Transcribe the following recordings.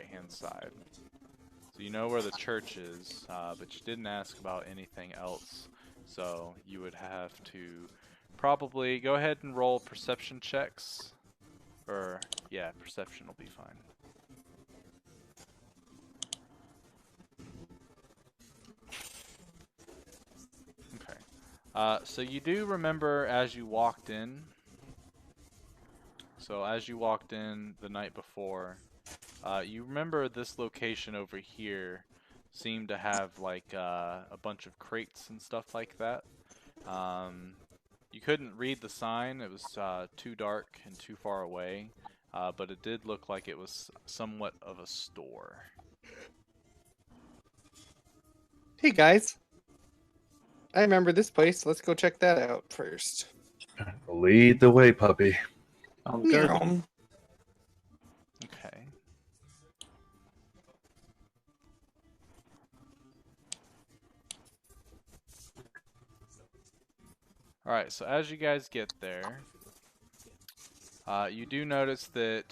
right-hand side. So you know where the church is, but you didn't ask about anything else. So you would have to probably go ahead and roll perception checks. Or, yeah, perception will be fine. Okay. So you do remember as you walked in. So as you walked in the night before, you remember this location over here seemed to have like a bunch of crates and stuff like that. You couldn't read the sign, it was too dark and too far away, but it did look like it was somewhat of a store. Hey guys, I remember this place. Let's go check that out first. Lead the way, puppy. Good. Okay. Alright, so as you guys get there, you do notice that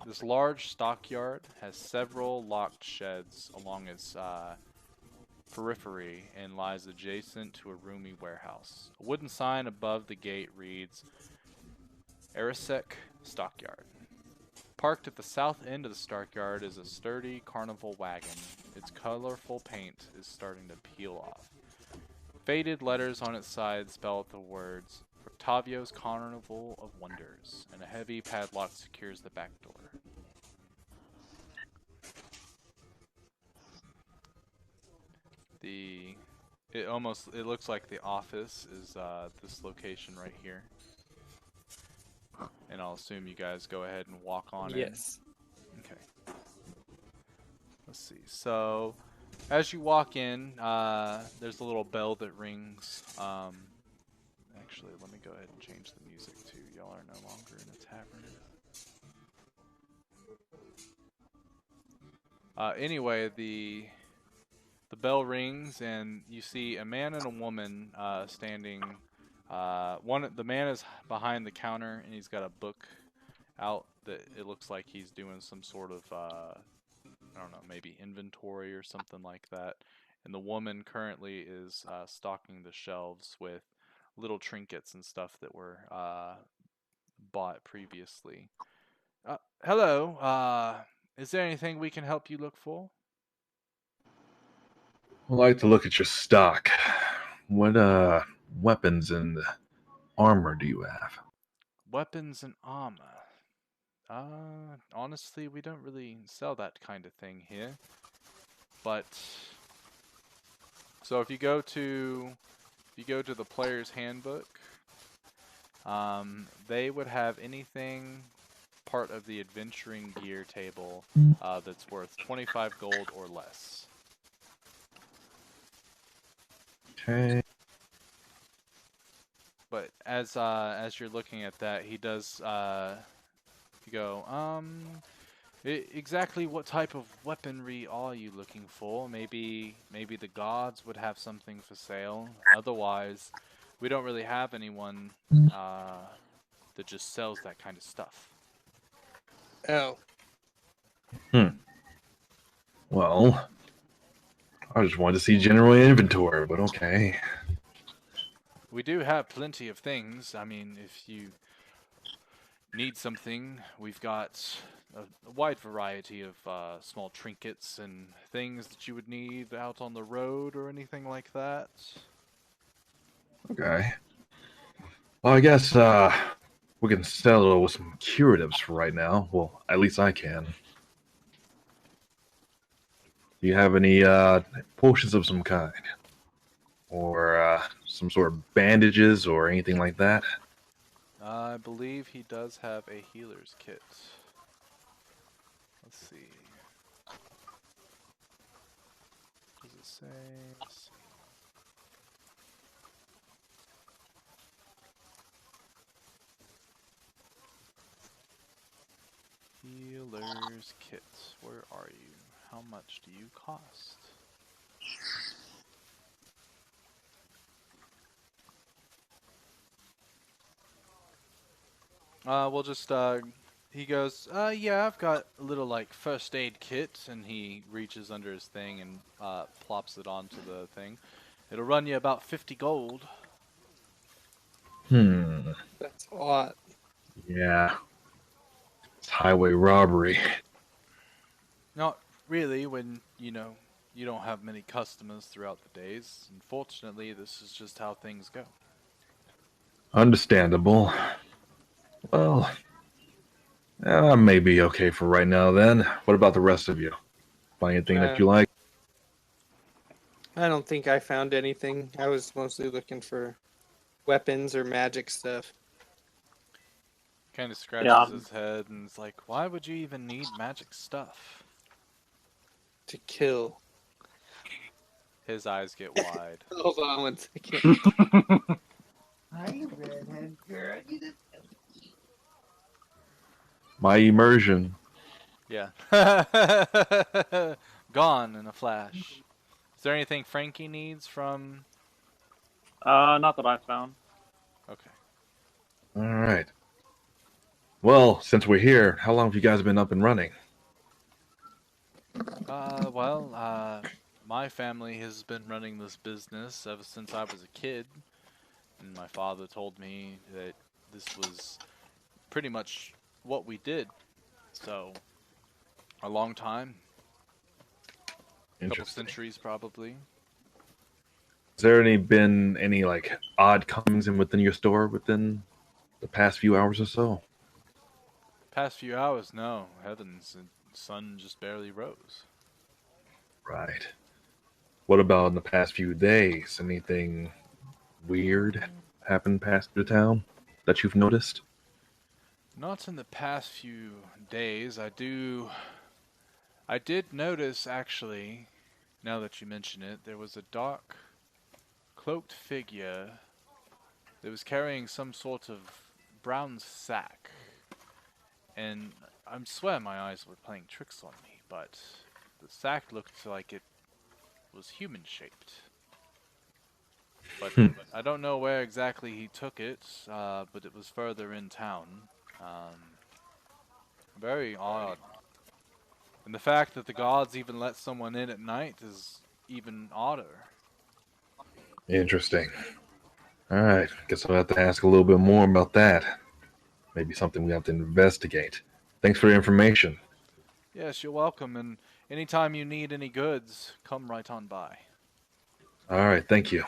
this large stockyard has several locked sheds along its periphery and lies adjacent to a roomy warehouse. A wooden sign above the gate reads, Arisek Stockyard. Parked at the south end of the stockyard is a sturdy carnival wagon. Its colorful paint is starting to peel off. Faded letters on its side spell out the words, Octavio's Carnival of Wonders, and a heavy padlock secures the back door. It looks like the office is this location right here. And I'll assume you guys go ahead and walk on in. Yes. Okay. Let's see. So, as you walk in, there's a little bell that rings. Actually, let me go ahead and change the music to y'all are no longer in a tavern. Anyway, the bell rings and you see a man and a woman standing. The man is behind the counter and he's got a book out that it looks like he's doing some sort of I don't know, maybe inventory or something like that. And the woman currently is stocking the shelves with little trinkets and stuff that were bought previously. Hello, is there anything we can help you look for? I'd like to look at your stock. What weapons and armor do you have? Weapons and armor. Honestly, we don't really sell that kind of thing here. But so if you go to the player's handbook, they would have anything part of the adventuring gear table that's worth 25 gold or less. Okay. But as you're looking at that, he does you go, exactly what type of weaponry are you looking for? Maybe the gods would have something for sale. Otherwise, we don't really have anyone that just sells that kind of stuff. Oh. Well, I just wanted to see general inventory, but okay. We do have plenty of things. I mean, if you need something, we've got a wide variety of small trinkets and things that you would need out on the road or anything like that. Okay. Well, I guess we can settle with some curatives for right now. Well, at least I can. Do you have any potions of some kind? Or some sort of bandages or anything like that? I believe he does have a healer's kit. Let's see. What does it say? Let's see. Healer's kit. Where are you? How much do you cost? We'll just he goes, yeah, I've got a little like first aid kit, and he reaches under his thing and plops it onto the thing. It'll run you about 50 gold. Hmm. That's a lot. Yeah. It's highway robbery. Not really when, you don't have many customers throughout the days. Unfortunately, this is just how things go. Understandable. Well, may be okay for right now then. What about the rest of you? Find anything that Uh, you like? I don't think I found anything. I was mostly looking for weapons or magic stuff Kind of Yeah, scratches his head and is like, why would you even need magic stuff? to kill. His eyes get wide. Hold on one second. Hi, redhead girl. My immersion. Yeah. Gone in a flash. Is there anything Frankie needs from... not that I found. Okay. All right. Well, since we're here, how long have you guys been up and running? My family has been running this business ever since I was a kid. And my father told me that this was pretty much what we did. So, a long time. A couple Interesting. centuries probably. Has there been any like odd comings in within your store within the past few hours or so? Past few hours, no. Heavens, the sun just barely rose. Right. What about in the past few days? Anything weird happened past the town that you've noticed? Not in the past few days. I did notice, actually, now that you mention it, there was a dark, cloaked figure that was carrying some sort of brown sack. And I swear my eyes were playing tricks on me, but the sack looked like it was human-shaped. But I don't know where exactly he took it, but it was further in town. Very odd. And the fact that the gods even let someone in at night is even odder. Interesting. All right. Guess I'll have to ask a little bit more about that. Maybe something we have to investigate. Thanks for the information. Yes, you're welcome, and anytime you need any goods, come right on by. All right. Thank you.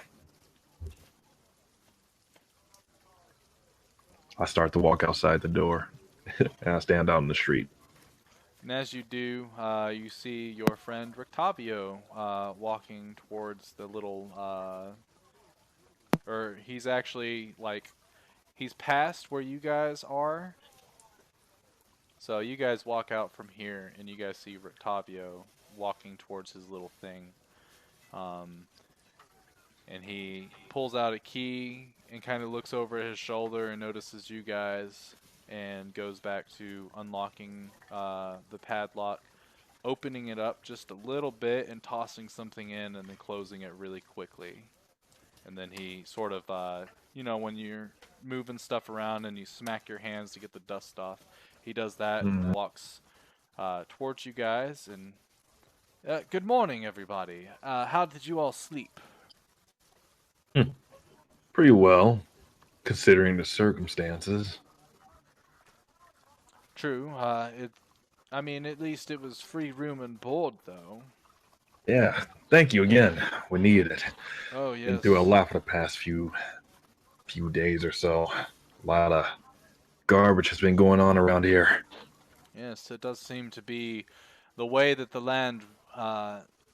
I start to walk outside the door and I stand out in the street. And as you do, you see your friend Rictavio walking towards the little, or he's actually like, he's past where you guys are. So you guys walk out from here, and you guys see Rictavio walking towards his little thing. Um, and he pulls out a key and kind of looks over his shoulder and notices you guys and goes back to unlocking the padlock, opening it up just a little bit and tossing something in and then closing it really quickly. And then he sort of, when you're moving stuff around and you smack your hands to get the dust off, he does that and walks towards you guys. And good morning, everybody. How did you all sleep? Pretty well, considering the circumstances. True. At least it was free room and board, though. Yeah, thank you again. We needed it. Oh, Been yes. through a lot for the past few days or so. A lot of garbage has been going on around here. Yes, it does seem to be the way that the land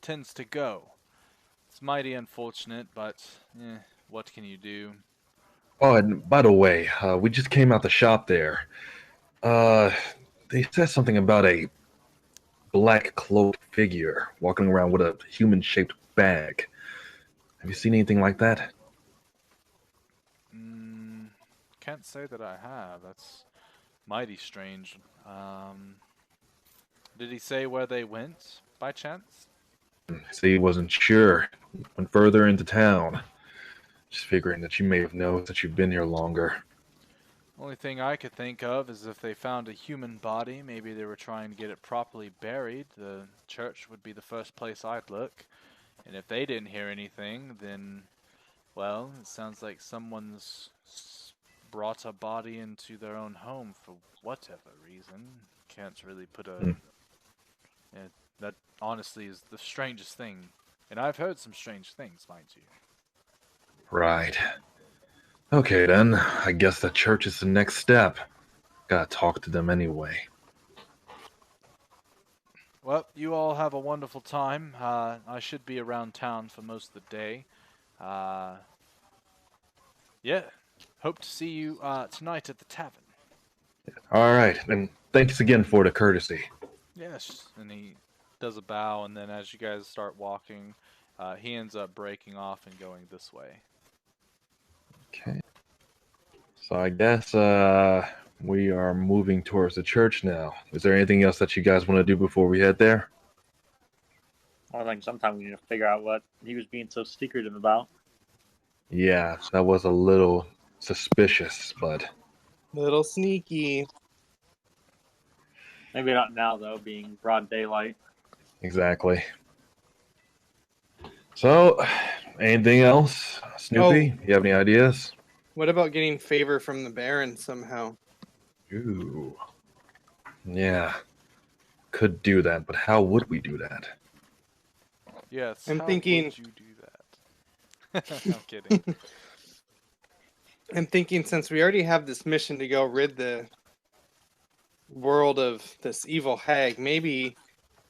tends to go. It's mighty unfortunate, but what can you do? Oh, and by the way, we just came out the shop there. Uh, they said something about a black cloaked figure walking around with a human-shaped bag. Have you seen anything like that? Can't say that I have. That's mighty strange. Did he say where they went, by chance? See, he wasn't sure. Went further into town. Just figuring that you may have known since you've been here longer. Only thing I could think of is if they found a human body, maybe they were trying to get it properly buried. The church would be the first place I'd look. And if they didn't hear anything, then, well, it sounds like brought a body into their own home for whatever reason. Can't really put a... Hmm. Yeah, that honestly is the strangest thing. And I've heard some strange things, mind you. Right. Okay, then. I guess the church is the next step. Gotta talk to them anyway. Well, you all have a wonderful time. I should be around town for most of the day. Uh, yeah. Hope to see you tonight at the tavern. All right, and thanks again for the courtesy. Yes. And he does a bow, and then as you guys start walking, he ends up breaking off and going this way. Okay. So I guess we are moving towards the church now. Is there anything else that you guys want to do before we head there? I think sometime we need to figure out what he was being so secretive about. Yeah, that was a little suspicious, but Little sneaky. Maybe not now, though, being broad daylight. exactly. So, anything else, Snoopy? You have any ideas? What about getting favor from the Baron somehow? Ooh. Yeah. Could do that, but how would we do that? Yes. I'm how thinking- would you do that? I'm kidding. I'm thinking since we already have this mission to go rid the world of this evil hag, maybe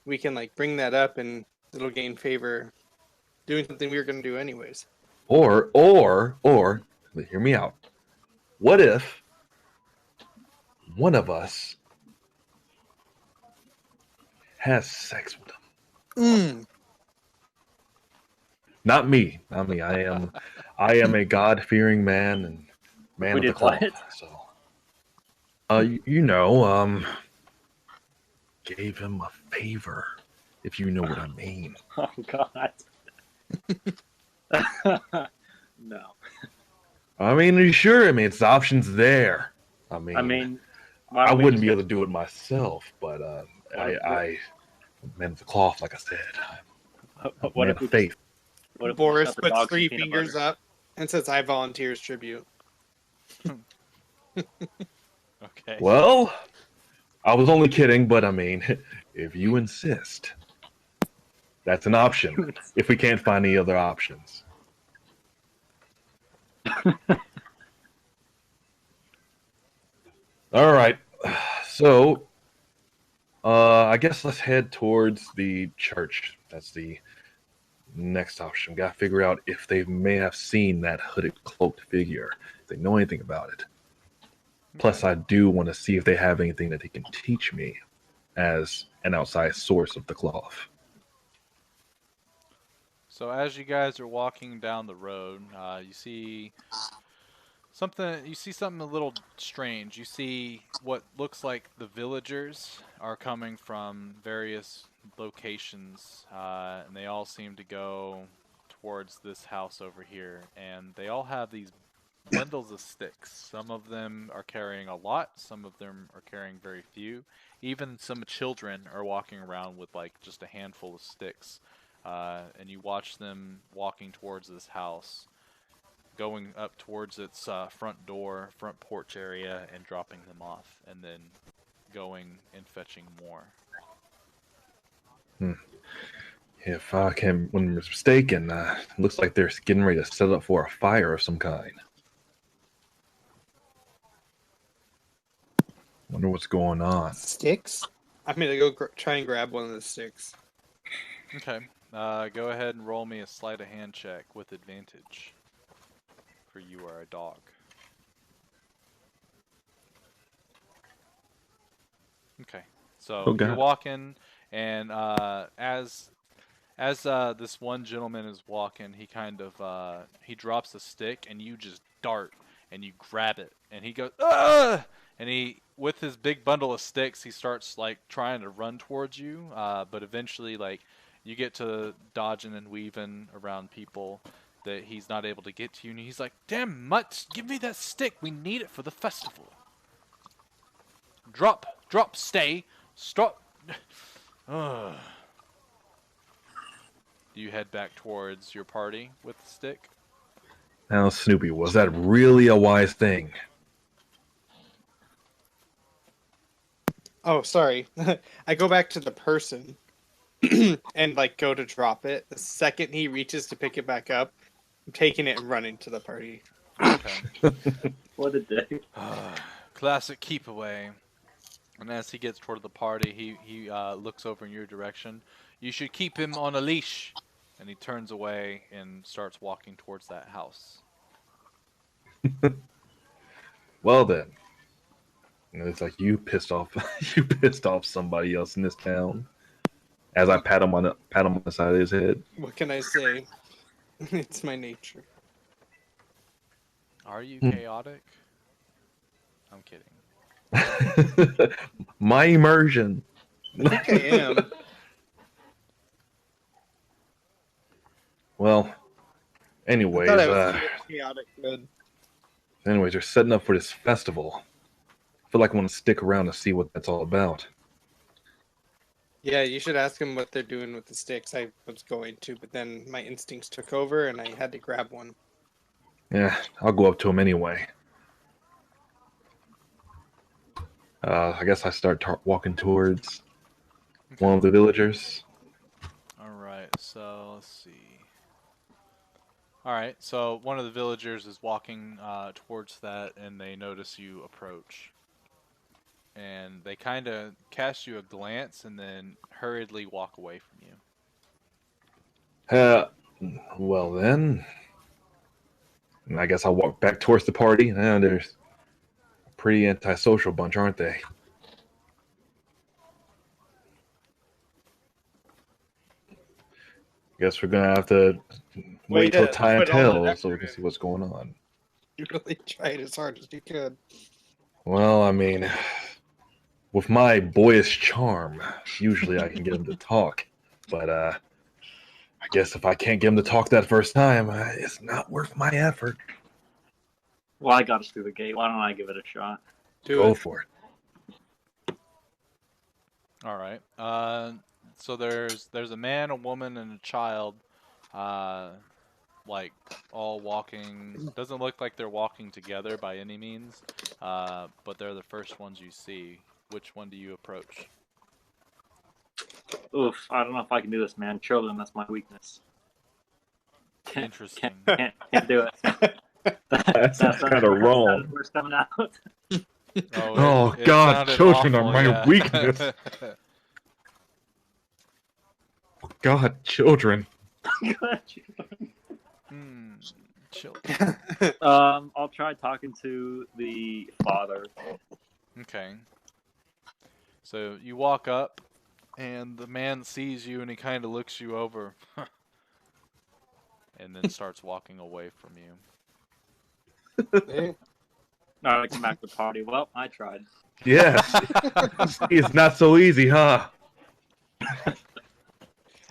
we can like bring that up and it'll gain favor doing something we were going to do anyways. Or, hear me out. What if one of us has sex with him? Not me. I am a God-fearing man and man We of the did cloth. what? So, gave him a favor, if you know what I mean. Oh, God. No. I mean, are you sure? I mean, it's options there. I mean, why I don't we wouldn't just be get- able to do it myself, but I man of the cloth, like I said. I'm What man if we of faith. What if we Boris shut the puts dogs in 3 peanut fingers butter? up and says, "I volunteer as tribute." Okay. Well, I was only kidding, but I mean, if you insist, that's an option. If we can't find any other options. All right. So, I guess let's head towards the church. That's the next option. Got to figure out if they may have seen that hooded, cloaked figure. If they know anything about it. Plus, I do want to see if they have anything that they can teach me as an outside source of the cloth. So as you guys are walking down the road, you see something. You see something a little strange. You see what looks like the villagers are coming from various locations, and they all seem to go towards this house over here. And they all have these bundles of sticks. Some of them are carrying a lot. Some of them are carrying very few. Even some children are walking around with like just a handful of sticks. And you watch them walking towards this house, going up towards its front door, front porch area, and dropping them off, and then going and fetching more. If I can, when I'm mistaken, looks like they're getting ready to set up for a fire of some kind. Wonder what's going on. Sticks? I'm going to go try and grab one of the sticks. Okay. Go ahead and roll me a sleight of hand check with advantage. For you are a dog. Okay. So Oh, God. you're walking, and as this one gentleman is walking, he kind of he drops a stick, and you just dart and you grab it, and he goes, "Ah!" And he, with his big bundle of sticks, he starts like trying to run towards you, but eventually like you get to dodging and weaving around people, that he's not able to get to you, and he's like, "Damn mutt, give me that stick. We need it for the festival." Drop, stay, stop. Ugh. Do you head back towards your party with the stick? Now, Snoopy, was that really a wise thing? Oh, sorry. I go back to the person and like go to drop it. The second he reaches to pick it back up, I'm taking it and running to the party. Okay. What a day. Classic keep away. And as he gets toward the party, he looks over in your direction. You should keep him on a leash. And he turns away and starts walking towards that house. Well then, it's like you pissed off somebody else in this town. As I pat him on the side of his head. What can I say? It's my nature. Are you chaotic? I'm kidding. My immersion. I think I am. Well, anyways, I thought I was chaotic good. anyways, they're setting up for this festival. I feel like I want to stick around to see what that's all about. Yeah, you should ask them what they're doing with the sticks. I was going to, but then my instincts took over and I had to grab one. Yeah, I'll go up to him anyway. I guess I start walking towards one of the villagers. Alright, so let's see. Alright, so one of the villagers is walking towards that, and they notice you approach. And they kind of cast you a glance and then hurriedly walk away from you. Well then, I guess I'll walk back towards the party. They're a pretty antisocial bunch, aren't they? Guess we're gonna have to wait till time tells so we can see what's going on. You really tried as hard as you could. Well, I mean, with my boyish charm, usually I can get him to talk. But I guess if I can't get him to talk that first time, it's not worth my effort. Well, I got us through the gate. Why don't I give it a shot? Go for it. Alright, so there's a man, a woman, and a child, like, all walking. Doesn't look like they're walking together by any means, but they're the first ones you see. Which one do you approach? Oof, I don't know if I can do this, man. Children, that's my weakness. Interesting. Can't do it. That's kind of wrong. We're coming out. Oh, it God, sounded children awful, are my yeah. weakness. God, children. Children. I'll try talking to the father. Okay. So you walk up, and the man sees you, and he kind of looks you over, and then starts walking away from you. No, I come back to the party. Well, I tried. Yes. It's not so easy, huh?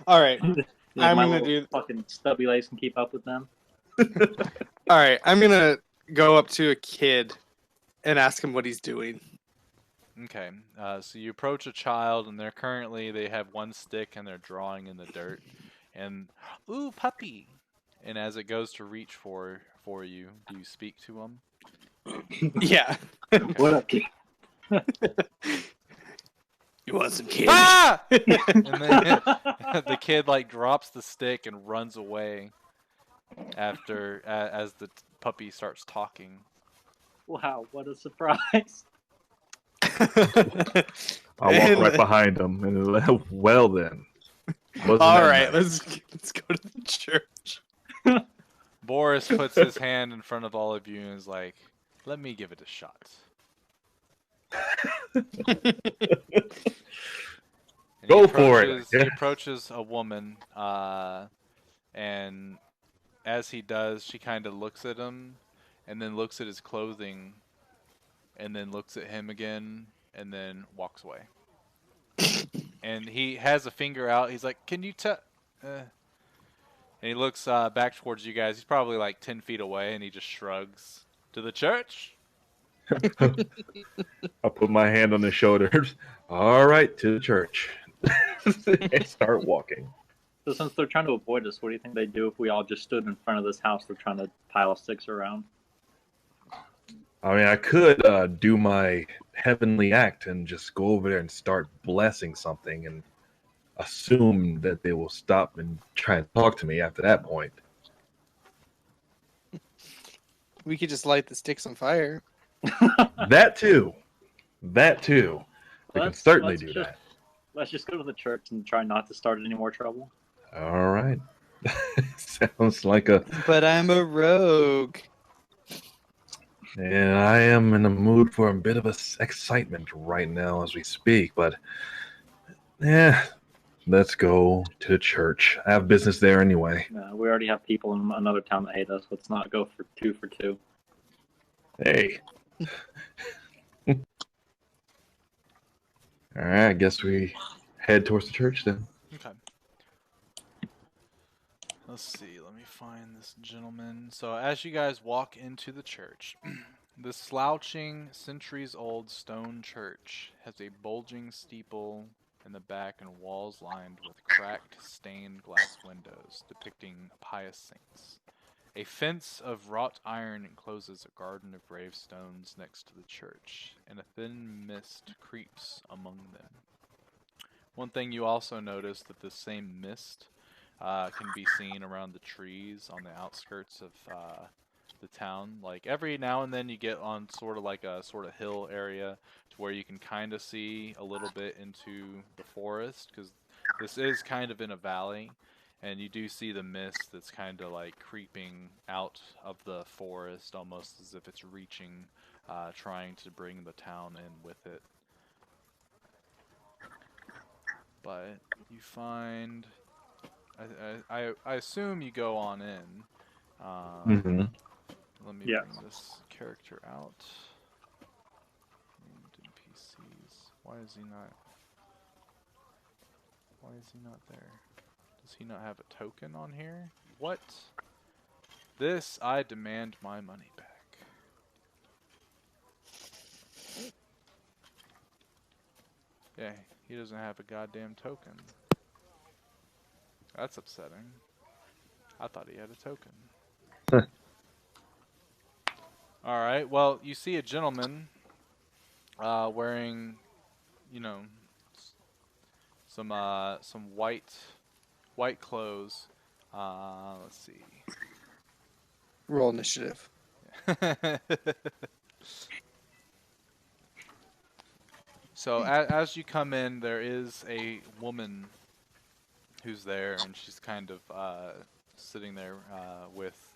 All right. Like I'm my gonna little do. fucking stubby legs can keep up with them. All right. I'm gonna go up to a kid and ask him what he's doing. Okay. So you approach a child, and they have one stick, and they're drawing in the dirt, and ooh, puppy. And as it goes to reach for you, do you speak to him? Yeah. What up, kid? You want some candy? Ah! And then the kid like drops the stick and runs away after as the puppy starts talking. Wow, what a surprise! I walk right behind him, and well then. Wasn't All that right. nice? Let's go to the church. Boris puts his hand in front of all of you and is like, "Let me give it a shot." And Go for it. He approaches a woman, and as he does, she kind of looks at him, and then looks at his clothing, and then looks at him again, and then walks away. And he has a finger out. He's like, "Can you tell?" And And he looks back towards you guys. He's probably like 10 feet away, and he just shrugs. To the church? I put my hand on his shoulders. All right, to the church. And start walking. So since they're trying to avoid us, what do you think they'd do if we all just stood in front of this house they're trying to pile sticks around? I mean, I could do my heavenly act and just go over there and start blessing something and assume that they will stop and try and talk to me after that point. We could just light the sticks on fire. That too. That too. We can certainly do that. Let's just go to the church and try not to start any more trouble. All right. Sounds like a... But I'm a rogue. And I am in the mood for a bit of excitement right now as we speak, but yeah, let's go to the church. I have business there anyway. We already have people in another town that hate us. Let's not go for two. Hey. All right, I guess we head towards the church then. Okay. Let's see. Let me find this gentleman. So as you guys walk into the church, the slouching, centuries-old stone church has a bulging steeple in the back and walls lined with cracked, stained glass windows depicting pious saints. A fence of wrought iron encloses a garden of gravestones next to the church, and a thin mist creeps among them. One thing you also notice that this same mist can be seen around the trees on the outskirts of the town. Like every now and then you get on sort of like a sort of hill area to where you can kind of see a little bit into the forest, because this is kind of in a valley, and you do see the mist that's kind of like creeping out of the forest, almost as if it's reaching, trying to bring the town in with it. But you find, I assume you go on in. Let me bring this character out. Named NPCs. Why is he not there? Does he not have a token on here? What? This, I demand my money back. Yeah, he doesn't have a goddamn token. That's upsetting. I thought he had a token. Alright, well, you see a gentleman wearing, you know, some white clothes. Let's see. Roll initiative. So as you come in, there is a woman who's there, and she's kind of sitting there with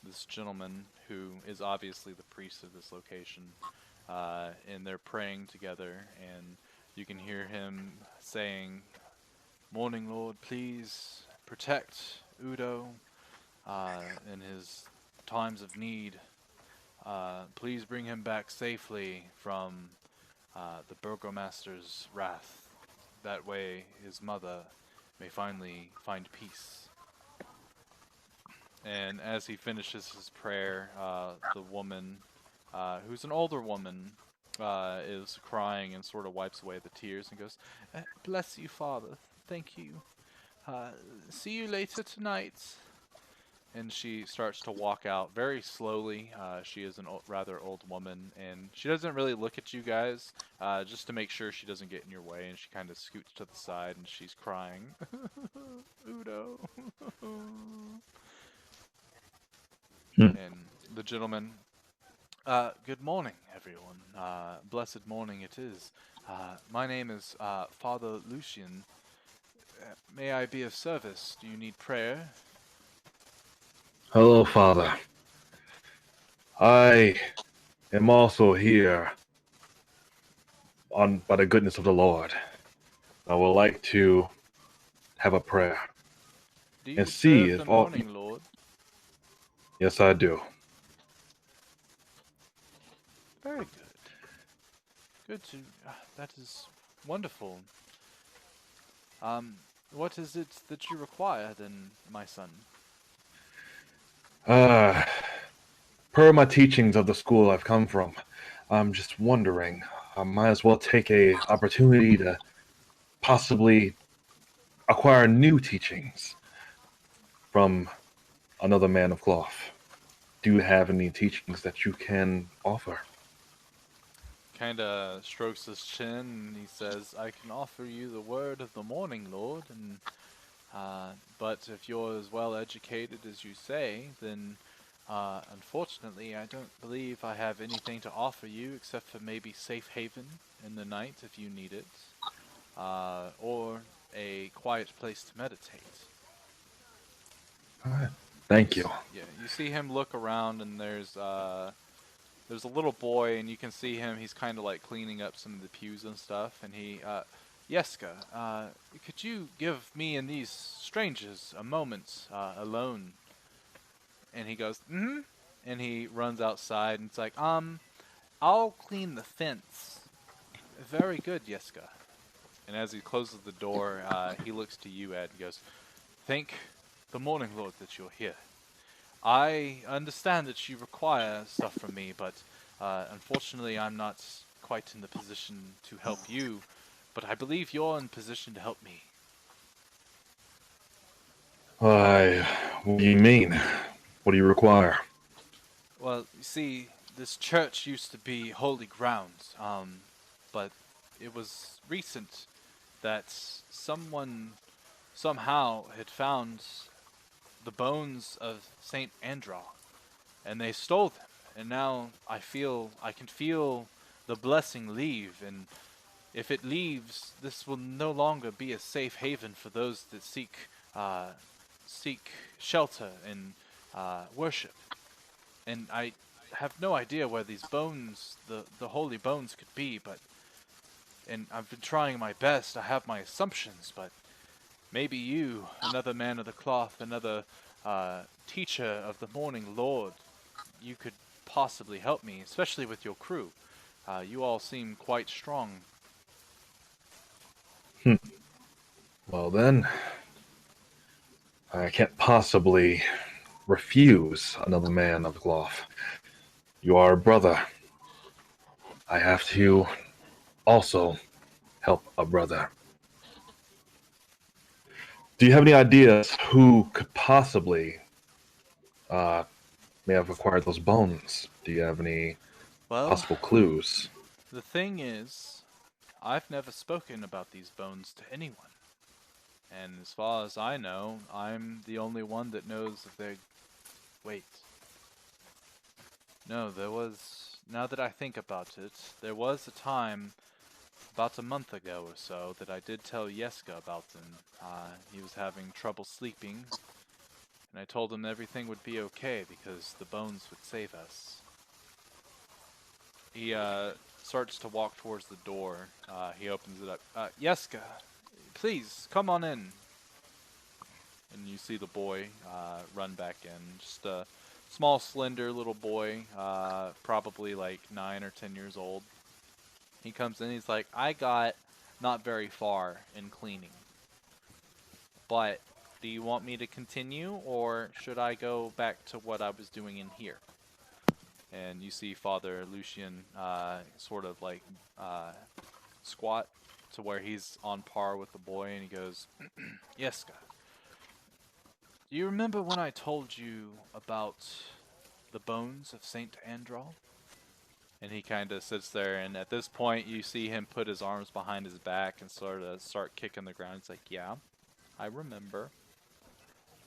this gentleman who is obviously the priest of this location, and they're praying together, and you can hear him saying, "Morning, Lord, please protect Udo in his times of need. Please bring him back safely from the burgomaster's wrath. That way his mother may finally find peace." And as he finishes his prayer, the woman, who's an older woman, is crying and sort of wipes away the tears and goes, "Bless you, Father. Thank you. See you later tonight." And she starts to walk out very slowly. She is a rather old woman, and she doesn't really look at you guys, just to make sure she doesn't get in your way, and she kind of scoots to the side, and she's crying. Udo. And the gentleman, "Good morning, everyone. Blessed morning it is. My name is Father Lucian. May I be of service? Do you need prayer?" Hello, Father. I am also here by the goodness of the Lord. I would like to have a prayer. Do you And see serve if the morning, Lord? Yes, I do. Very good. Good to... that is wonderful. What is it that you require, then, my son? Uh, per my teachings of the school I've come from, I'm just wondering, I might as well take a opportunity to possibly acquire new teachings from another man of cloth. Do you have any teachings that you can offer? Kind of strokes his chin and he says, "I can offer you the word of the morning, Lord, and but if you're as well educated as you say, then unfortunately, I don't believe I have anything to offer you except for maybe safe haven in the night if you need it, or a quiet place to meditate." Alright, thank you. Yeah, you see him look around, and there's a little boy, and you can see him. He's kind of like cleaning up some of the pews and stuff, and Yeska, could you give me and these strangers a moment alone? And he goes, mm-hmm. And he runs outside, and it's like, I'll clean the fence. Very good, Yeska. And as he closes the door, he looks to you, Ed, and goes, thank the Morning Lord that you're here. I understand that you require stuff from me, but unfortunately I'm not quite in the position to help you, but I believe you're in position to help me. Why, what do you mean? What do you require? Well, you see, this church used to be holy ground, but it was recent that someone somehow had found the bones of Saint Andal, and they stole them. And now I can feel the blessing leave, and if it leaves, this will no longer be a safe haven for those that uh, seek shelter and worship. And I have no idea where these bones, the holy bones, could be. And I've been trying my best. I have my assumptions, but maybe you, another man of the cloth, another teacher of the Morning Lord, you could possibly help me, especially with your crew. You all seem quite strong. Well then, I can't possibly refuse another man of cloth. You are a brother. I have to also help a brother. Do you have any ideas who could possibly uh, may have acquired those bones? Do you have any Well, possible clues? the thing is, I've never spoken about these bones to anyone. And as far as I know, I'm the only one that knows if they're... Wait. No, there was... Now that I think about it, there was a time, about a month ago or so, that I did tell Yeska about them. He was having trouble sleeping, and I told him everything would be okay because the bones would save us. He starts to walk towards the door. He opens it up. Yeska, please, come on in. And you see the boy run back in. Just a small, slender little boy, probably like 9 or 10 years old. He comes in, he's like, I got not very far in cleaning. But do you want me to continue, or should I go back to what I was doing in here? And you see Father Lucian sort of like squat to where he's on par with the boy, and he goes, Yeska, do you remember when I told you about the bones of Saint Andal? And he kind of sits there, and at this point you see him put his arms behind his back and sort of start kicking the ground. It's like, yeah, I remember.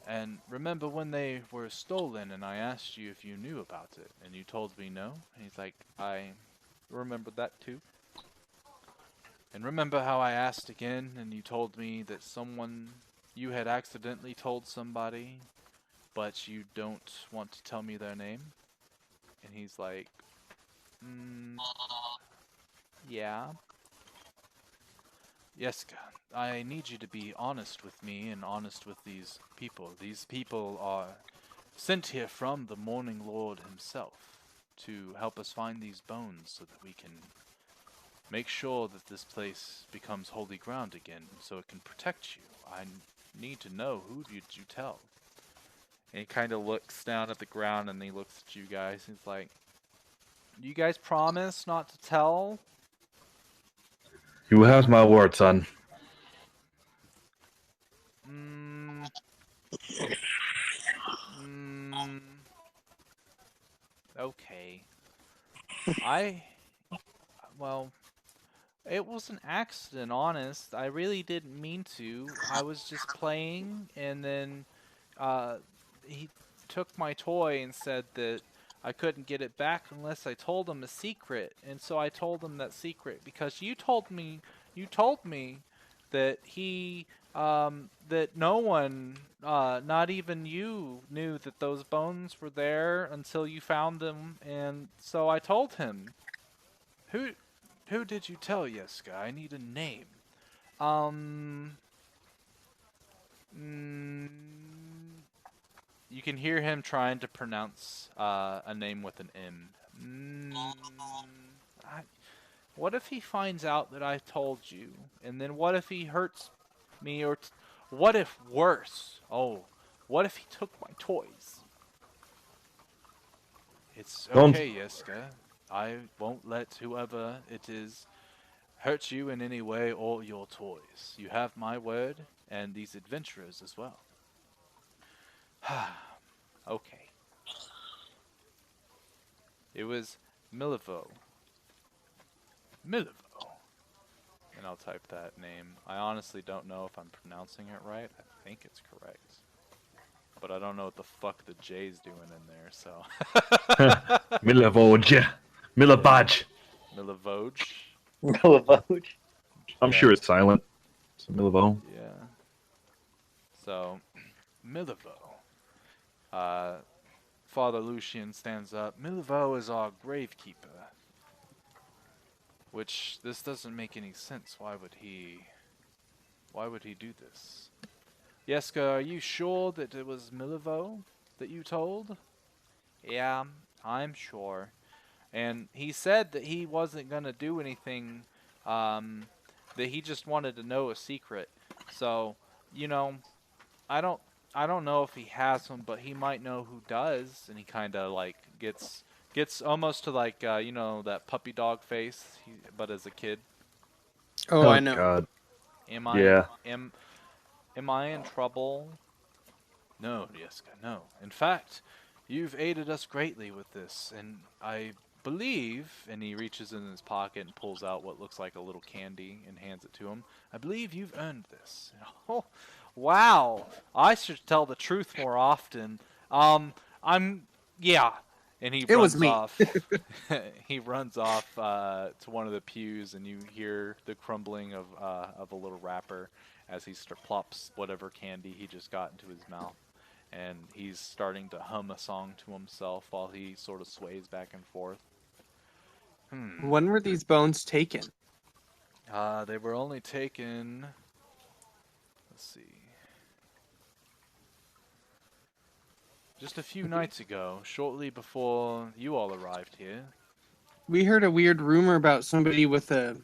And remember when they were stolen and I asked you if you knew about it, and you told me no? And he's like, I remember that too. And remember how I asked again and you told me that you had accidentally told somebody, but you don't want to tell me their name? And he's like, yeah. Yeska, I need you to be honest with me and honest with these people. These people are sent here from the Morning Lord himself to help us find these bones so that we can make sure that this place becomes holy ground again so it can protect you. I need to know, who did you tell? And he kind of looks down at the ground and he looks at you guys. He's like, "You guys promise not to tell?" You have my word, son. Mm, mm, okay. I, well, it was an accident, honest. I really didn't mean to. I was just playing, and then uh, he took my toy and said that I couldn't get it back unless I told him a secret. And so I told him that secret because you told me that that no one, not even you, knew that those bones were there until you found them. And so I told him. Who who did you tell, Yeska? I need a name. Um. Mm, you can hear him trying to pronounce a name with an M. I, what if he finds out that I told you? And then what if he hurts me? Or what if worse? Oh, what if he took my toys? It's Don't. okay, Yeska. I won't let whoever it is hurt you in any way or your toys. You have my word, and these adventurers as well. Okay. It was Milivo. Milivo. And I'll type that name. I honestly don't know if I'm pronouncing it right. I think it's correct. But I don't know what the fuck the J's doing in there, so. Milivoj. Milibaj. Milivoj? Milivoj. I'm Yeah. sure it's silent. So Milivo. Yeah. So, Milivo. Father Lucian stands up. Milivo is our gravekeeper. Which, this doesn't make any sense. Why would he do this? Yeska, are you sure that it was Milivo that you told? Yeah, I'm sure. And he said that he wasn't gonna do anything, that he just wanted to know a secret. So, you know, I don't I don't know if he has one, but he might know who does. And he kind of like gets almost to like that puppy dog face, but as a kid. Oh, I Oh know. God. Am I Yeah. am I in trouble? No, Yeska, no. In fact, you've aided us greatly with this, and I believe, and he reaches in his pocket and pulls out what looks like a little candy and hands it to him. I believe you've earned this. Oh, wow. I should tell the truth more often. Yeah. And he It was runs me. off. He runs off to one of the pews, and you hear the crumbling of a little wrapper as he plops whatever candy he just got into his mouth. And he's starting to hum a song to himself while he sort of sways back and forth. When were these bones taken? They were only taken. Let's see. Just a few nights ago, shortly before you all arrived here. We heard a weird rumor about somebody with a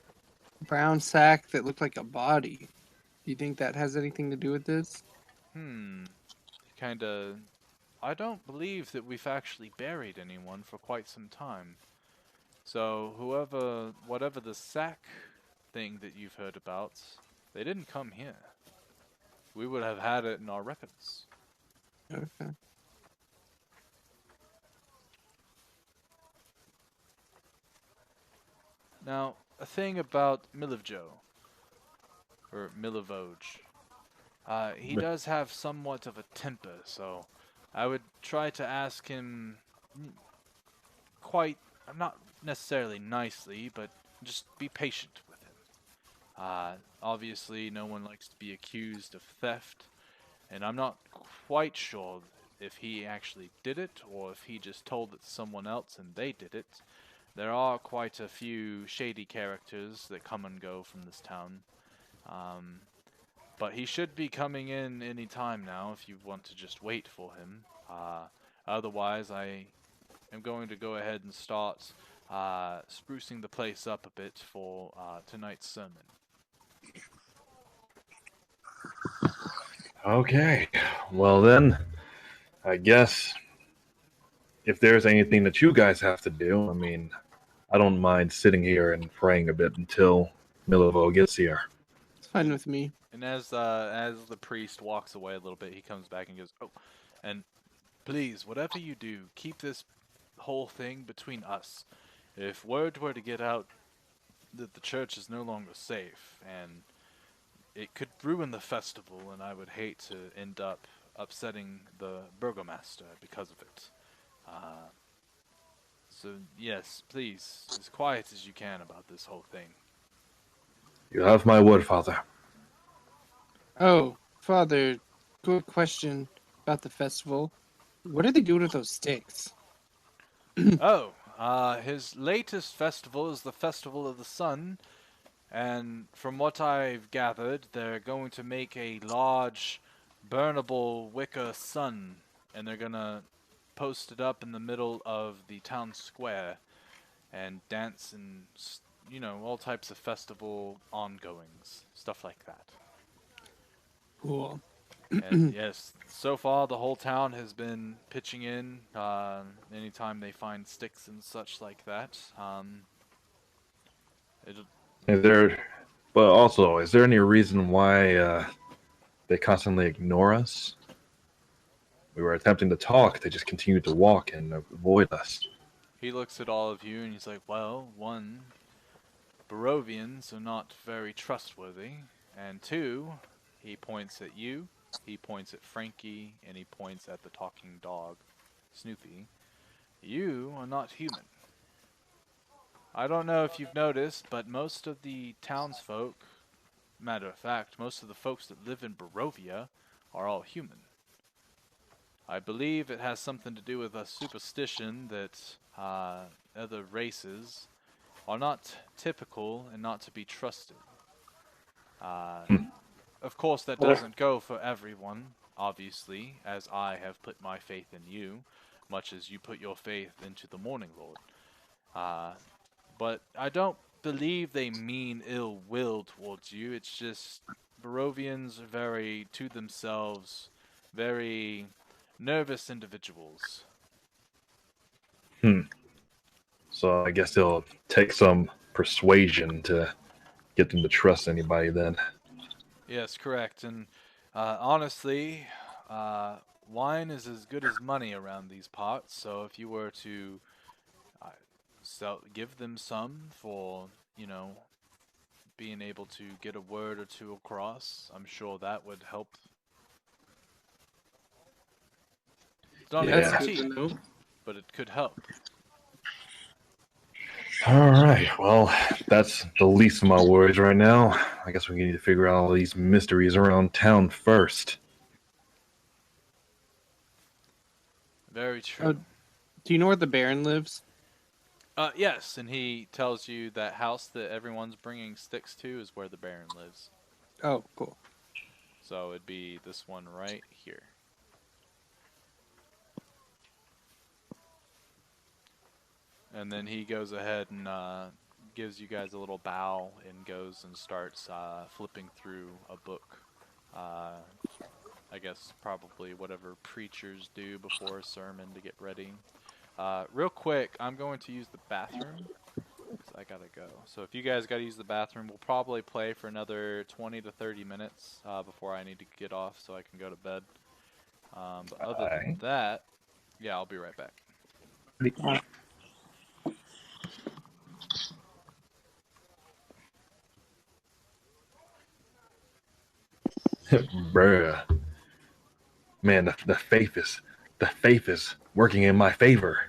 brown sack that looked like a body. Do you think that has anything to do with this? Kinda. I don't believe that we've actually buried anyone for quite some time. So, whatever the sack thing that you've heard about, they didn't come here. We would have had it in our records. Okay. Now, a thing about Milivjo, or Milivoj. He does have somewhat of a temper, so I would try to ask him quite, not necessarily nicely, but just be patient with him. Obviously, no one likes to be accused of theft, and I'm not quite sure if he actually did it or if he just told it to someone else and they did it. There are quite a few shady characters that come and go from this town. But he should be coming in any time now if you want to just wait for him. Otherwise, I am going to go ahead and start sprucing the place up a bit for tonight's sermon. Okay. Well then, I guess if there's anything that you guys have to do, I mean, I don't mind sitting here and praying a bit until Milivo gets here. It's fine with me. And as the priest walks away a little bit, he comes back and goes, "Oh, and please, whatever you do, keep this whole thing between us. If word were to get out that the church is no longer safe, and it could ruin the festival, and I would hate to end up upsetting the burgomaster because of it. So yes, please, as quiet as you can about this whole thing." You have my word, Father. Oh, Father, good question about the festival. What are they doing with those sticks? Oh, his latest festival is the Festival of the Sun, and from what I've gathered, they're going to make a large, burnable wicker sun, and they're gonna post it up in the middle of the town square, and dance and, all types of festival ongoings, stuff like that. Cool. And yes, so far the whole town has been pitching in anytime they find sticks and such like that. It, Is there, but also, is there any reason why they constantly ignore us? We were attempting to talk, they just continued to walk and avoid us. he looks at all of you and he's like, well, one, Barovians are not very trustworthy, and two, he points at you, he points at Frankie, and he points at the talking dog, Snoopy. You are not human. I don't know if you've noticed, but most of the townsfolk, matter of fact, most of the folks that live in Borovia are all human. I believe it has something to do with a superstition that other races are not typical and not to be trusted. Uh, of course, that doesn't go for everyone, obviously, as I have put my faith in you, much as you put your faith into the Morning Lord. Uh, but I don't believe they mean ill will towards you. It's just Barovians are very to themselves, very nervous individuals. Hmm. So I guess it'll take some persuasion to get them to trust anybody then. Yes, correct. And honestly, wine is as good as money around these parts. So if you were to give them some for, being able to get a word or two across, I'm sure that would help. It's not a Yeah. That's good to guarantee, know. but it could help. All right, well, that's the least of my worries right now. I guess we need to figure out all these mysteries around town first. Very Oh, true. do you know where the Baron lives? Yes, and he tells you that house that everyone's bringing sticks to is where the Baron lives. Oh, cool. So it'd be this one right here. And then he goes ahead and gives you guys a little bow and goes and starts flipping through a book. I guess probably whatever preachers do before a sermon to get ready. Real quick, I'm going to use the bathroom because I gotta go. So if you guys gotta use the bathroom, we'll probably play for another 20 to 30 minutes before I need to get off so I can go to bed. But other than Aye. that, yeah, I'll be right back. Bruh. Man, the faith is working in my favor.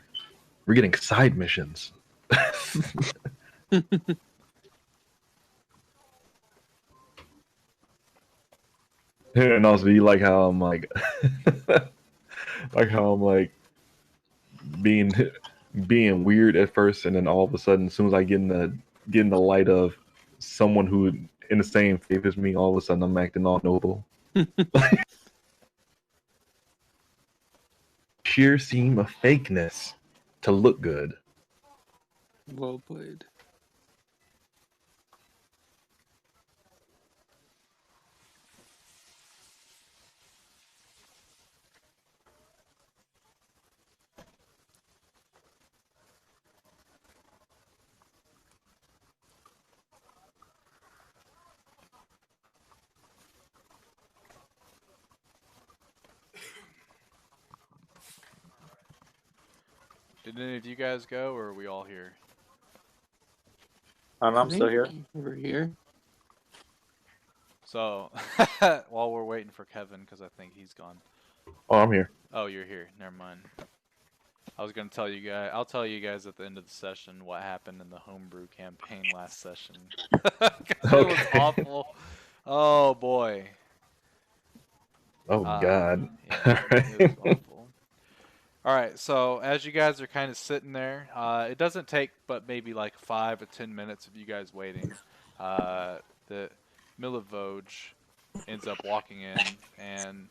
We're getting side missions. And also, you like how I'm like, like how I'm like being being weird at first, and then all of a sudden, as soon as I get in the light of someone who in the same faith as me, all of a sudden I'm acting all noble. Sheer seam of fakeness to look good. Well played. Did any of you guys go, or are we all here? I'm still here. We're here. So, while we're waiting for Kevin, because I think he's gone. Oh, I'm here. Oh, you're here. Never mind. I was gonna tell you guys. I'll tell you guys at the end of the session what happened in the homebrew campaign last session. 'Cause it was Okay. awful. Oh boy. Oh God. Yeah, All it was right. awful. All right, so as you guys are kind of sitting there, it doesn't take but maybe like 5 or 10 minutes of you guys waiting. The Milivoj ends up walking in, and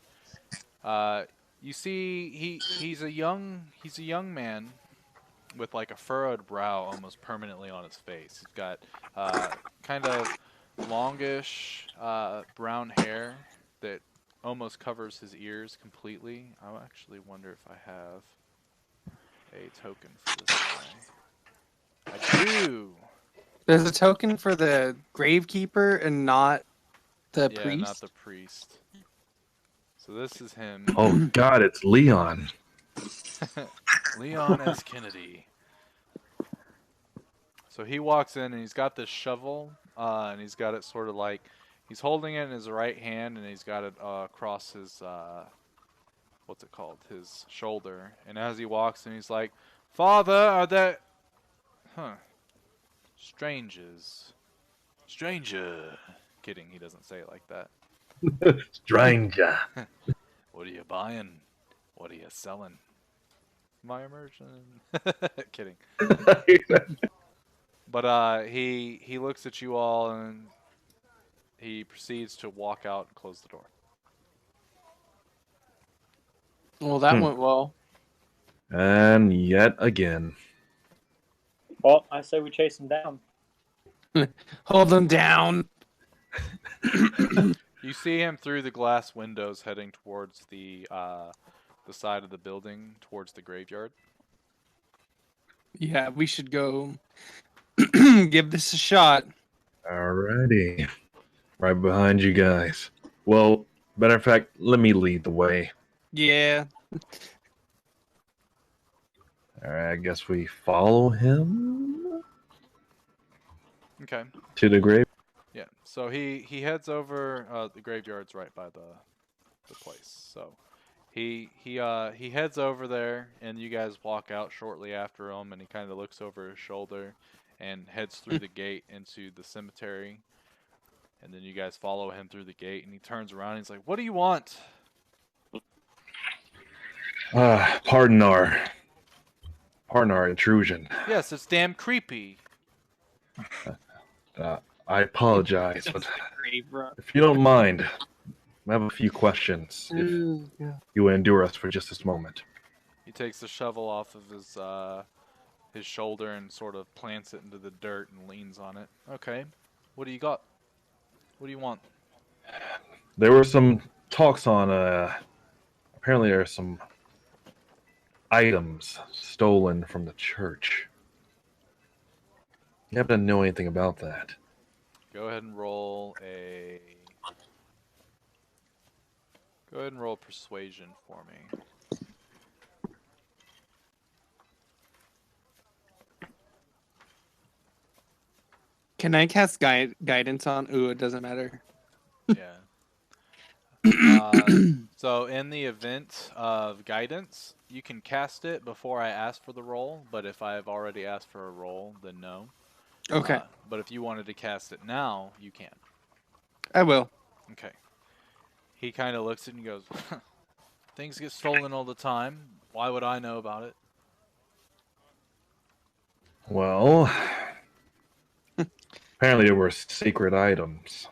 you see he's a young man with like a furrowed brow almost permanently on his face. He's got kind of longish brown hair that almost covers his ears completely. I actually wonder if I have a token for this guy. I do. There's a token for the gravekeeper and not the Yeah, priest. not the priest. So this is him. Oh God, it's Leon. Leon S. Kennedy. So he walks in and he's got this shovel, and he's got it sort of like he's holding it in his right hand, and he's got it across his what's it called? His shoulder. And as he walks in, he's like, "Father, are there strangers? Stranger." Kidding, he doesn't say it like that. Stranger. What are you buying? What are you selling? My immersion. Kidding. But he looks at you all and he proceeds to walk out and close the door. Well, that went well. And yet again. Well, I say we chase him down. Hold them down. You see him through the glass windows heading towards the side of the building, towards the graveyard. Yeah, we should go give this a shot. Alrighty. Right behind you guys. Well, matter of fact, let me lead the way. Yeah. Alright, I guess we follow him Okay. to the grave. Yeah. So he heads over. The graveyard's right by the place. So he heads over there, and you guys walk out shortly after him, and he kind of looks over his shoulder and heads through the gate into the cemetery. And then you guys follow him through the gate, and he turns around and he's like, "What do you want?" Pardon our intrusion. Yes, it's damn creepy. I apologize, but Grave rock. if you don't mind, I have a few questions. If you will endure us for just this moment. He takes the shovel off of his shoulder and sort of plants it into the dirt and leans on it. Okay, what do you got? What do you want? There were some talks on, apparently there are some items stolen from the church. You happen to know anything about that? Go ahead and roll persuasion for me. Can I cast guidance on? Ooh, it doesn't matter. Yeah. So in the event of guidance, you can cast it before I ask for the roll, but if I have already asked for a roll, then no. Okay, But if you wanted to cast it now, you can. I will. Okay. He kind of looks at it and goes, "Things get stolen all the time. Why would I know about it?" Well, apparently there were sacred items.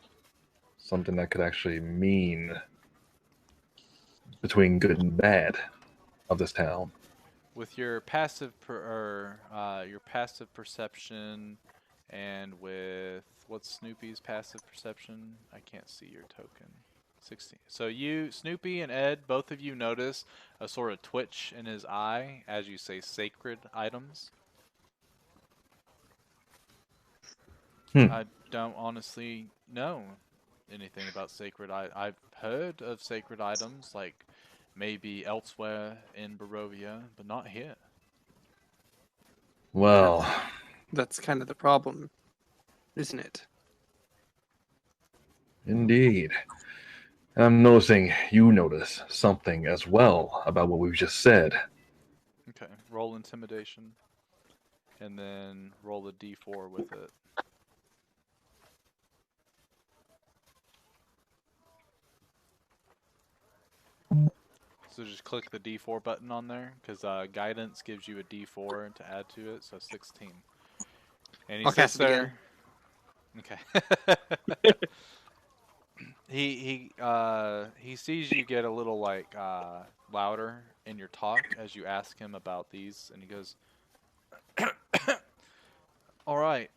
Something that could actually mean between good and bad of this town. With your passive perception, and with what's Snoopy's passive perception? I can't see your token. 16. So you, Snoopy and Ed, both of you notice a sort of twitch in his eye as you say sacred items. I don't honestly know anything about sacred I've heard of sacred items, like maybe elsewhere in Borovia, but not here. Well, That's kind of the problem, isn't it? indeed. I'm noticing you notice something as well about what we've just said. Okay, roll intimidation, and then roll a d4 with it. So just click the d4 button on there, because guidance gives you a d4 to add to it, so 16. And he I'll sits cast it again. there. Okay. He sees you get a little like louder in your talk as you ask him about these, and he goes, "All right,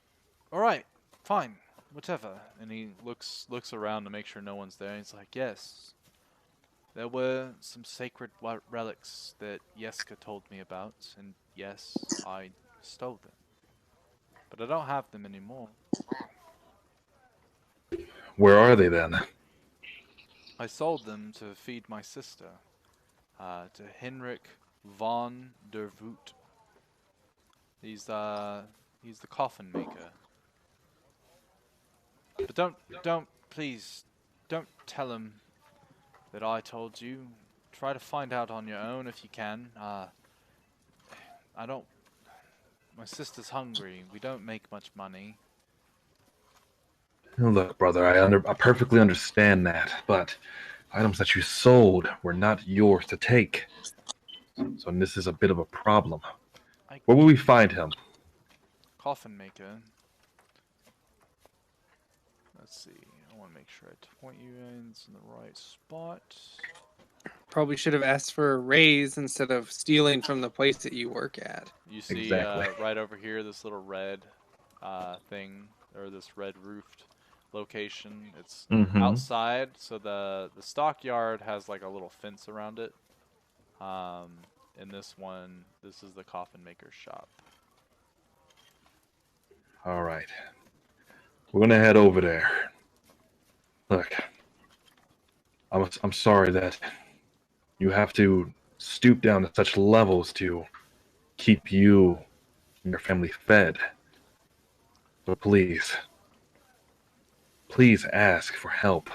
all right, fine, whatever." And he looks around to make sure no one's there. And he's like, "Yes, there were some sacred relics that Yeska told me about, and yes, I stole them, but I don't have them anymore. Where are they then? I sold them to feed my sister, to Henrik von der Voot. He's the coffin maker. But please, don't tell him that I told you. Try to find out on your own if you can. I don't. My sister's hungry. We don't make much money." Look, brother, I perfectly understand that, but items that you sold were not yours to take. So this is a bit of a problem. I Where will we find him? coffin maker. Let's see. I want to make sure I point you in the right spot. Probably should have asked for a raise instead of stealing from the place that you work at. You see Exactly. right over here this little red thing, or this red roofed location. It's outside, so the stockyard has like a little fence around it. In this one, this is the coffin maker's shop. All right. We're gonna head over there. Look, I'm sorry that you have to stoop down to such levels to keep you and your family fed. But please ask for help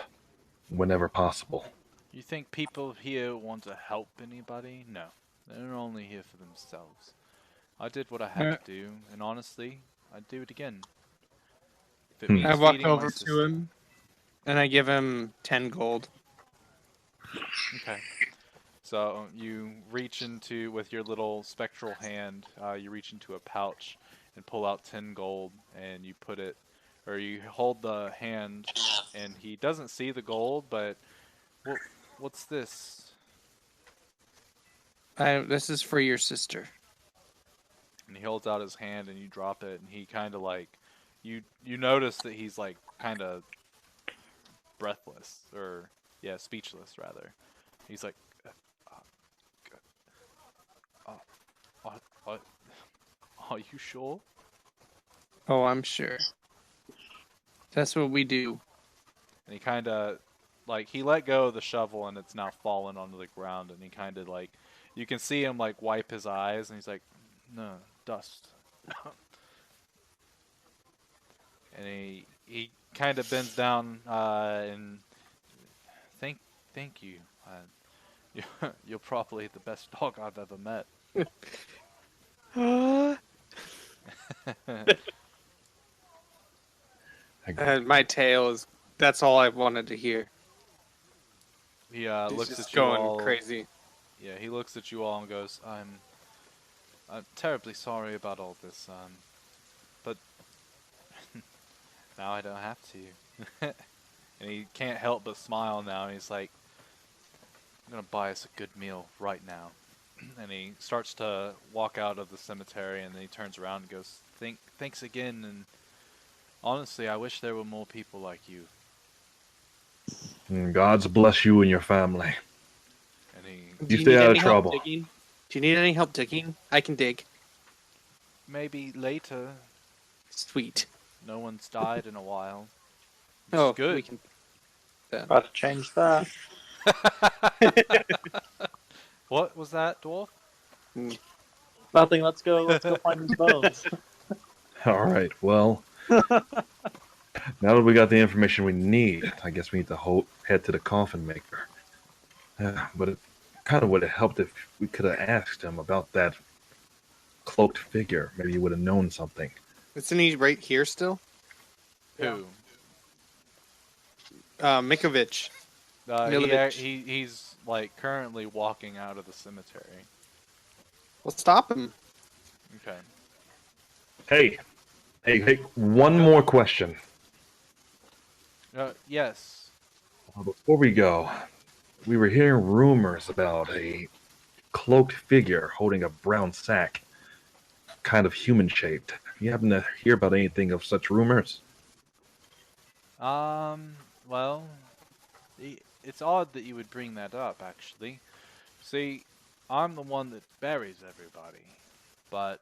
whenever possible. You think people here want to help anybody? No. They're only here for themselves. I did what I had to do, and honestly, I'd do it again. If it I means walk feeding my over sister. to him, and I give him 10 gold. Okay. So you reach into, with your little spectral hand, you reach into a pouch and pull out 10 gold, and you put it, or you hold the hand, and he doesn't see the gold, but what's this? This is for your sister. And he holds out his hand, and you drop it, and he kind of like, you notice that he's like kind of breathless, or yeah, speechless rather. He's like, uh, are you sure? Oh, I'm sure. That's what we do. And he kind of, like, he let go of the shovel and it's now fallen onto the ground. And he kind of, like, you can see him, like, wipe his eyes. And he's like, no, dust. And he kind of bends down and thank you. You're probably the best dog I've ever met. My tail is. That's all I wanted to hear. He He's looks just at you going all. crazy. Yeah, he looks at you all and goes, I'm terribly sorry about all this, but now I don't have to. And he can't help but smile now, and he's like, I'm gonna buy us a good meal right now. And he starts to walk out of the cemetery, and then he turns around and goes, thanks again, and honestly, I wish there were more people like you. And God's bless you and your family. And he, Do You stay need out of any help trouble. digging? Do you need any help digging? I can dig. maybe later, Sweet. no one's died in a while. Oh, good. we can. About to change that. What was that, dwarf? Nothing. Let's go. Let's go find these bones. All right. Well, now that we got the information we need, I guess we need to head to the coffin maker. But it kind of would have helped if we could have asked him about that cloaked figure. Maybe he would have known something. Isn't he right here still? Who? Mikovich. Milovich. He's like currently walking out of the cemetery. Well, stop him. Okay. Hey, one more question. Yes. Before we go, we were hearing rumors about a cloaked figure holding a brown sack, kind of human-shaped. You happen to hear about anything of such rumors? Well, it's odd that you would bring that up, actually. See, I'm the one that buries everybody, but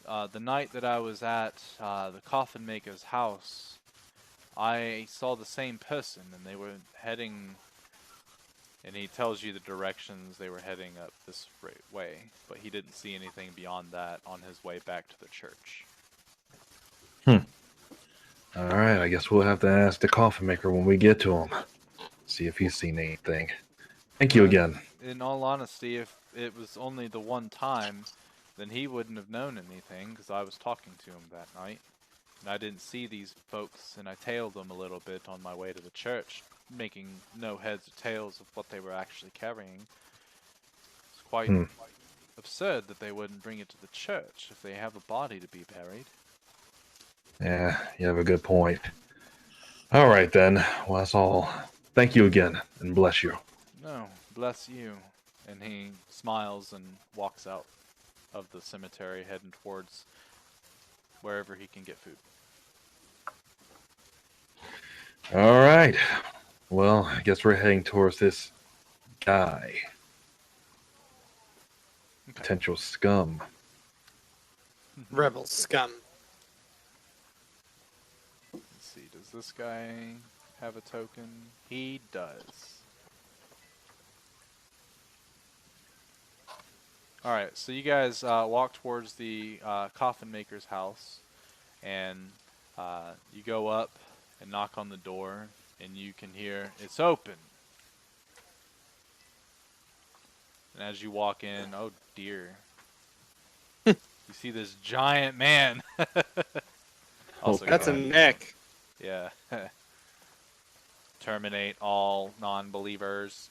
the night that I was at the coffin maker's house, I saw the same person, and they were heading, and he tells you the directions they were heading up this way, but he didn't see anything beyond that on his way back to the church. Alright, I guess we'll have to ask the coffin maker when we get to him. See if he's seen anything. Thank you again. In all honesty, if it was only the one time, then he wouldn't have known anything, because I was talking to him that night. And I didn't see these folks, and I tailed them a little bit on my way to the church, making no heads or tails of what they were actually carrying. It's quite absurd that they wouldn't bring it to the church if they have a body to be buried. Yeah, you have a good point. Alright then, well that's all. Thank you again, and bless you. No, bless you. And he smiles and walks out of the cemetery, heading towards wherever he can get food. Alright. Well, I guess we're heading towards this guy. Okay. Potential scum. Rebel scum. Let's see, does this guy have a token? He does. Alright, so you guys walk towards the coffin maker's house, and you go up and knock on the door, and you can hear, "It's open." And as you walk in, oh dear, you see this giant man. Also That's a got- neck. Yeah. Terminate all non-believers.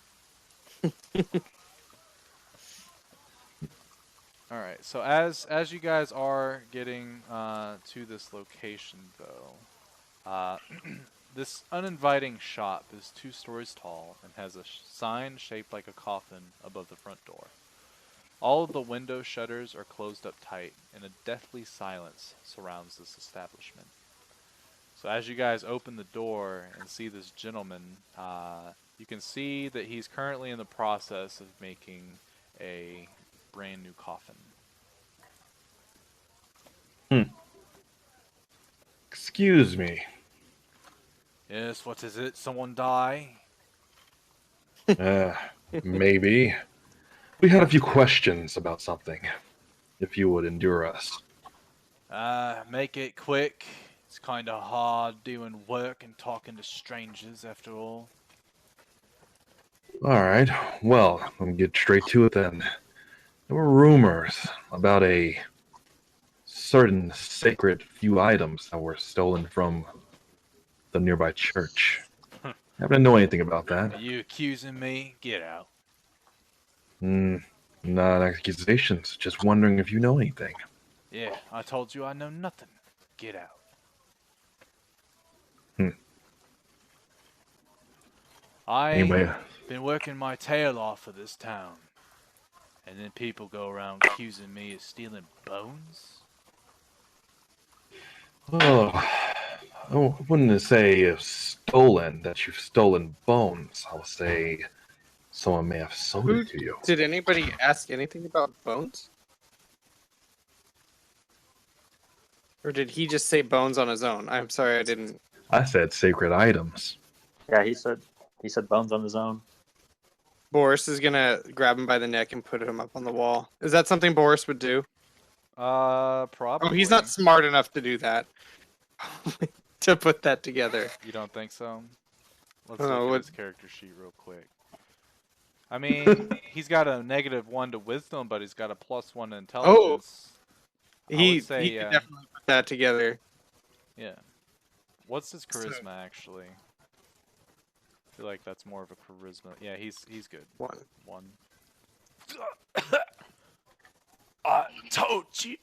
Alright, so as you guys are getting to this location, though, this uninviting shop is 2 stories tall and has a sign shaped like a coffin above the front door. All of the window shutters are closed up tight, and a deathly silence surrounds this establishment. So as you guys open the door and see this gentleman, you can see that he's currently in the process of making a brand new coffin. Excuse me. Yes, what is it? Someone die? Maybe. We had a few questions about something. If you would endure us. Make it quick. It's kinda hard doing work and talking to strangers after all. Alright, well, let me get straight to it then. There were rumors about a certain sacred few items that were stolen from the nearby church. I happen to know anything about that. Are you accusing me? Get out. Not accusations, just wondering if you know anything. Yeah, I told you I know nothing. Get out. Anyway, Been working my tail off for this town. And then people go around accusing me of stealing bones? I wouldn't say stolen, that you've stolen bones. I'll say someone may have sold it to you. Did anybody ask anything about bones? Or did he just say bones on his own? I'm sorry, I didn't. I said sacred items. Yeah, he said bones on his own. Boris is gonna grab him by the neck and put him up on the wall. Is that something Boris would do? Probably. Oh, he's not smart enough to do that. To put that together. You don't think so? Let's Oh, look at what- his character sheet real quick. I mean, he's got a -1 to wisdom, but he's got a +1 to intelligence. I He would say, could definitely put that together. yeah. What's his So- charisma actually? I feel like that's more of a charisma. Yeah, he's good. 1. 1. I told you.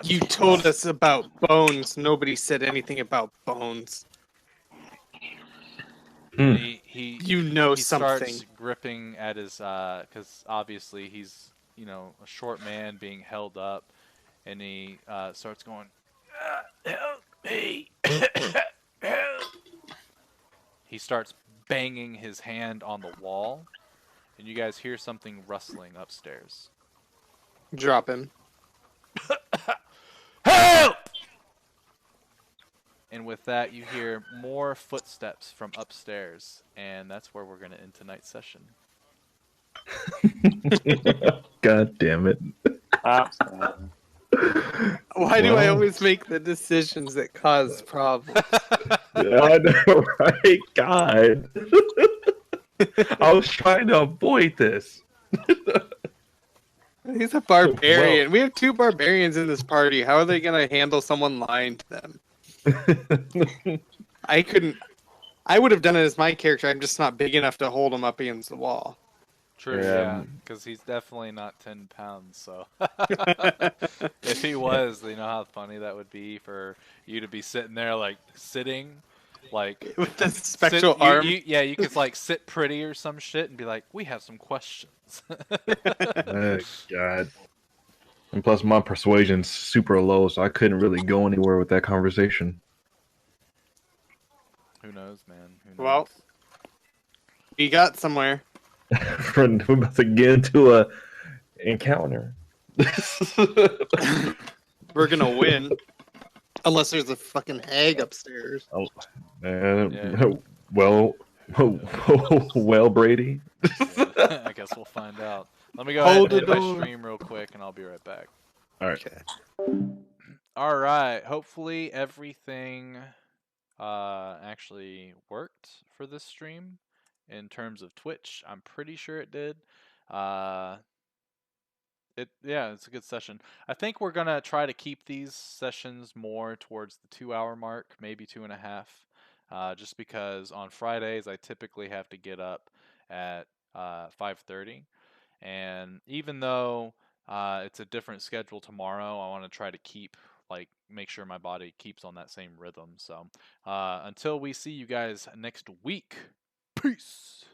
You told us about bones. Nobody said anything about bones. He You know he something. starts gripping at his because obviously he's a short man being held up, and he starts going, help me, help. He starts banging his hand on the wall, and you guys hear something rustling upstairs. Drop him. Help! And with that, you hear more footsteps from upstairs, and that's where we're going to end tonight's session. God damn it. Why do I Well- always make the decisions that cause problems? I know, right? God. I was trying to avoid this. He's a barbarian. We have 2 barbarians in this party. How are they going to handle someone lying to them? I couldn't. I would have done it as my character. I'm just not big enough to hold him up against the wall. True, yeah, because he's definitely not 10 pounds, so. If he was, you know how funny that would be for you to be sitting there, like, With the spectral arm. You could, like, sit pretty or some shit and be like, we have some questions. Oh, God. And plus, my persuasion's super low, so I couldn't really go anywhere with that conversation. Who knows, man? Who knows? Well, we got somewhere. We're about to get into a encounter. We're going to win. Unless there's a fucking hag upstairs. Oh, man. Yeah. Well, well, Brady. Yeah, I guess we'll find out. Let me go Hold ahead and the end my door. stream real quick, and I'll be right back. All right. Okay. All right. Hopefully everything actually worked for this stream in terms of Twitch. I'm pretty sure it did. It's a good session. I think we're gonna try to keep these sessions more towards the 2-hour mark, maybe 2.5. Just because on Fridays I typically have to get up at 5:30, and even though it's a different schedule tomorrow, I want to try to make sure my body keeps on that same rhythm. So until we see you guys next week, peace.